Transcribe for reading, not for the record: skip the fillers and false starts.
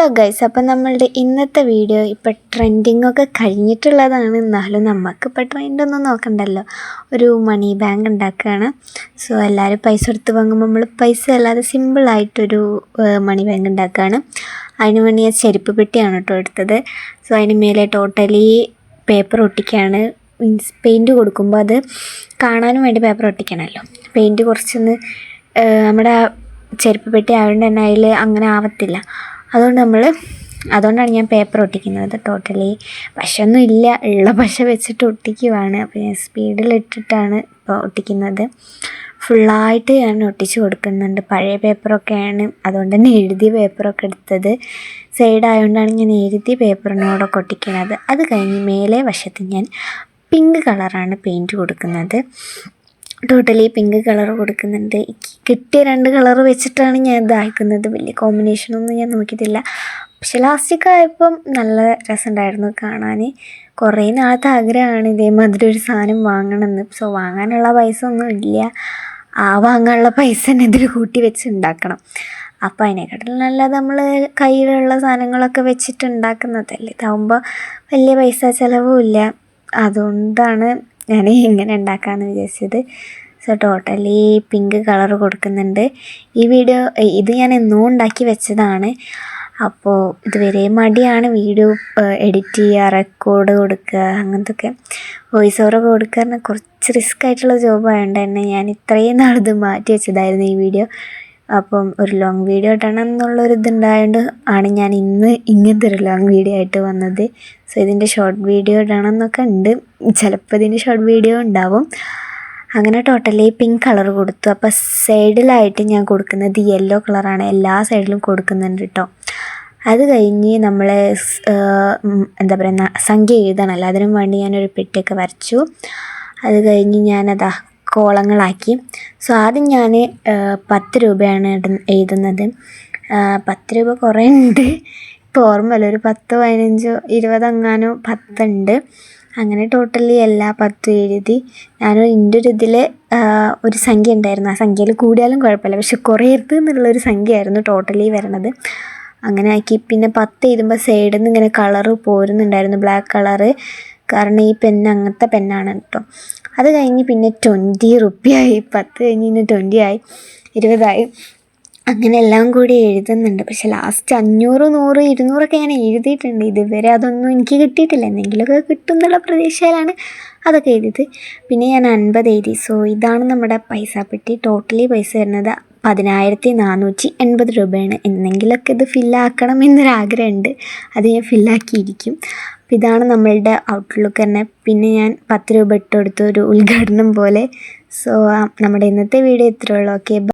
Hello guys, അപ്പം നമ്മളുടെ ഇന്നത്തെ വീഡിയോ ഇപ്പോൾ ട്രെൻഡിങ് ഒക്കെ കഴിഞ്ഞിട്ടുള്ളതാണ്. എന്നാലും നമുക്കിപ്പോൾ ട്രെൻഡൊന്നും നോക്കണ്ടല്ലോ. ഒരു മണി ബാങ്ക് ഉണ്ടാക്കുകയാണ്. സോ എല്ലാവരും പൈസ എടുത്ത് വാങ്ങുമ്പോൾ നമ്മൾ പൈസ അല്ലാതെ സിമ്പിളായിട്ടൊരു മണി ബാങ്ക് ഉണ്ടാക്കുകയാണ്. അതിന് വേണ്ടി ഞാൻ ചെരുപ്പ് പെട്ടിയാണ് കേട്ടോ എടുത്തത്. സോ അതിന് മേലെ ടോട്ടലി പേപ്പർ ഒട്ടിക്കുകയാണ്. മീൻസ് പെയിൻറ്റ് കൊടുക്കുമ്പോൾ അത് കാണാനും വേണ്ടി പേപ്പർ ഒട്ടിക്കണമല്ലോ. പെയിൻറ്റ് കുറച്ചൊന്ന് നമ്മുടെ ചെരുപ്പ് പെട്ടി ആയതുകൊണ്ട് തന്നെ അതിൽ അങ്ങനെ ആവത്തില്ല. അതുകൊണ്ടാണ് ഞാൻ പേപ്പർ ഒട്ടിക്കുന്നത്. ടോട്ടലി പശയൊന്നും ഇല്ല, ഉള്ള പശ വെച്ചിട്ട് ഒട്ടിക്കുവാണ്. അപ്പോൾ ഞാൻ സ്പീഡിലിട്ടിട്ടാണ് ഇപ്പോൾ ഒട്ടിക്കുന്നത്. ഫുള്ളായിട്ട് ഞാൻ ഒട്ടിച്ച് കൊടുക്കുന്നുണ്ട്. പഴയ പേപ്പറൊക്കെയാണ്, അതുകൊണ്ട് തന്നെ എഴുതിയ പേപ്പറൊക്കെ എടുത്തത്. സൈഡായതുകൊണ്ടാണ് ഞാൻ എഴുതിയ പേപ്പറിനോടൊക്കെ ഒട്ടിക്കുന്നത്. അത് കഴിഞ്ഞ് മേലെ വശത്ത് ഞാൻ പിങ്ക് കളറാണ് പെയിൻറ്റ് കൊടുക്കുന്നത്. ടോട്ടലി പിങ്ക് കളർ കൊടുക്കുന്നുണ്ട്. കിട്ടിയ 2 കളർ വെച്ചിട്ടാണ് ഞാൻ ഇതാക്കുന്നത്. വലിയ കോമ്പിനേഷനൊന്നും ഞാൻ നോക്കിയിട്ടില്ല. പക്ഷെ ലാസ്റ്റൊക്കെ ആയപ്പം നല്ല രസമുണ്ടായിരുന്നു കാണാൻ. കുറേ നാളത്തെ ആഗ്രഹമാണ് ഇതേമാതിരി ഒരു സാധനം വാങ്ങണമെന്ന്. സോ വാങ്ങാനുള്ള പൈസ ഒന്നും ഇല്ല. വാങ്ങാനുള്ള പൈസ തന്നെ ഇതിൽ കൂട്ടി വെച്ച് ഉണ്ടാക്കണം. അപ്പോൾ അതിനെക്കാട്ടിലും നല്ലത് നമ്മൾ കയ്യിലുള്ള സാധനങ്ങളൊക്കെ വെച്ചിട്ട് ഉണ്ടാക്കുന്നതല്ലേ. ഇതാകുമ്പോൾ വലിയ പൈസ ചിലവും ഇല്ല. അതുകൊണ്ടാണ് ഞാൻ ഇങ്ങനെ ഉണ്ടാക്കാമെന്ന് വിചാരിച്ചത്. സോ ടോട്ടലി പിങ്ക് കളർ കൊടുക്കുന്നുണ്ട്. ഇത് ഞാൻ എന്നോ ഉണ്ടാക്കി വെച്ചതാണ്. അപ്പോൾ ഇതുവരെ മടിയാണ് വീഡിയോ എഡിറ്റ് ചെയ്യുക, റെക്കോർഡ് കൊടുക്കുക, അങ്ങനത്തെയൊക്കെ വോയിസ് ഓവറൊക്കെ കൊടുക്കുക പറഞ്ഞാൽ കുറച്ച് റിസ്ക് ആയിട്ടുള്ള ജോബായതുകൊണ്ട് തന്നെ ഞാൻ ഇത്രയും നാളിത് മാറ്റി വെച്ചതായിരുന്നു ഈ വീഡിയോ. അപ്പം ഒരു ലോങ് വീഡിയോ ഇടണം എന്നുള്ളൊരിതുണ്ടായതുകൊണ്ട് ആണ് ഞാൻ ഇന്ന് ഇങ്ങനത്തെ ഒരു ലോങ് വീഡിയോ ആയിട്ട് വന്നത്. സോ ഇതിൻ്റെ ഷോർട്ട് വീഡിയോ ഇടണം എന്നൊക്കെ ഉണ്ട്. ചിലപ്പോൾ ഇതിൻ്റെ ഷോർട്ട് വീഡിയോ ഉണ്ടാവും. അങ്ങനെ ടോട്ടലി പിങ്ക് കളർ കൊടുത്തു. അപ്പോൾ സൈഡിലായിട്ട് ഞാൻ കൊടുക്കുന്നത് യെല്ലോ കളറാണ്. എല്ലാ സൈഡിലും കൊടുക്കുന്നുണ്ട് കേട്ടോ. അത് കഴിഞ്ഞ് നമ്മൾ എന്താ പറയുക, സംഖ്യ എഴുതണമല്ലോ, അതിനും വേണ്ടി ഞാനൊരു പെട്ടിയൊക്കെ വരച്ചു. അത് കഴിഞ്ഞ് ഞാനതാ കോളങ്ങളാക്കി. സോ ആദ്യം ഞാൻ 10 രൂപയാണ് എഴുതുന്നത്. 10 രൂപ കുറേ ഉണ്ട്, ഇപ്പോൾ ഓർമ്മയില്ല. ഒരു 10, 15, 20 എങ്ങാനോ 10 ഉണ്ട്. അങ്ങനെ ടോട്ടലി എല്ലാ 10 എഴുതി. എൻ്റെ ഒരു ഇതിൽ ഒരു സംഖ്യ ഉണ്ടായിരുന്നു. ആ സംഖ്യയിൽ കൂടിയാലും കുഴപ്പമില്ല, പക്ഷെ കുറയരുത് എന്നുള്ളൊരു സംഖ്യയായിരുന്നു ടോട്ടലി വരണത്. അങ്ങനെ ആക്കി. പിന്നെ 10 എഴുതുമ്പോൾ സൈഡിൽ നിന്ന് ഇങ്ങനെ കളറ് പോരുന്നുണ്ടായിരുന്നു, ബ്ലാക്ക് കളറ്. കാരണം ഈ പെന്ന് അങ്ങനത്തെ പെന്നാണ് കേട്ടോ. അത് കഴിഞ്ഞ് പിന്നെ 20 റുപ്യായി. 10 കഴിഞ്ഞ് പിന്നെ 20 ആയി, 20 ആയി. അങ്ങനെ എല്ലാം കൂടി എഴുതുന്നുണ്ട്. പക്ഷെ ലാസ്റ്റ് 500, 100, 200 ഞാൻ എഴുതിയിട്ടുണ്ട്. ഇതുവരെ അതൊന്നും എനിക്ക് കിട്ടിയിട്ടില്ല. എന്തെങ്കിലുമൊക്കെ കിട്ടും എന്നുള്ള പ്രതീക്ഷയിലാണ് അതൊക്കെ എഴുതിയത്. പിന്നെ ഞാൻ 50 എഴുതി. സോ ഇതാണ് നമ്മുടെ പൈസ പെട്ടി. ടോട്ടലി പൈസ വരുന്നത് 1480 രൂപയാണ്. എന്തെങ്കിലുമൊക്കെ ഇത് ഫില്ലാക്കണം എന്നൊരാഗ്രഹമുണ്ട്. അത് ഞാൻ ഫില്ലാക്കിയിരിക്കും. അപ്പോൾ ഇതാണ് നമ്മളുടെ ഔട്ട്ലുക്ക് തന്നെ. പിന്നെ ഞാൻ 10 രൂപ ഇട്ട് കൊടുത്തു, ഒരു ഉദ്ഘാടനം പോലെ. സോ നമ്മുടെ ഇന്നത്തെ വീഡിയോ ഇത്രയേ ഉള്ളൂ. ഓക്കെ.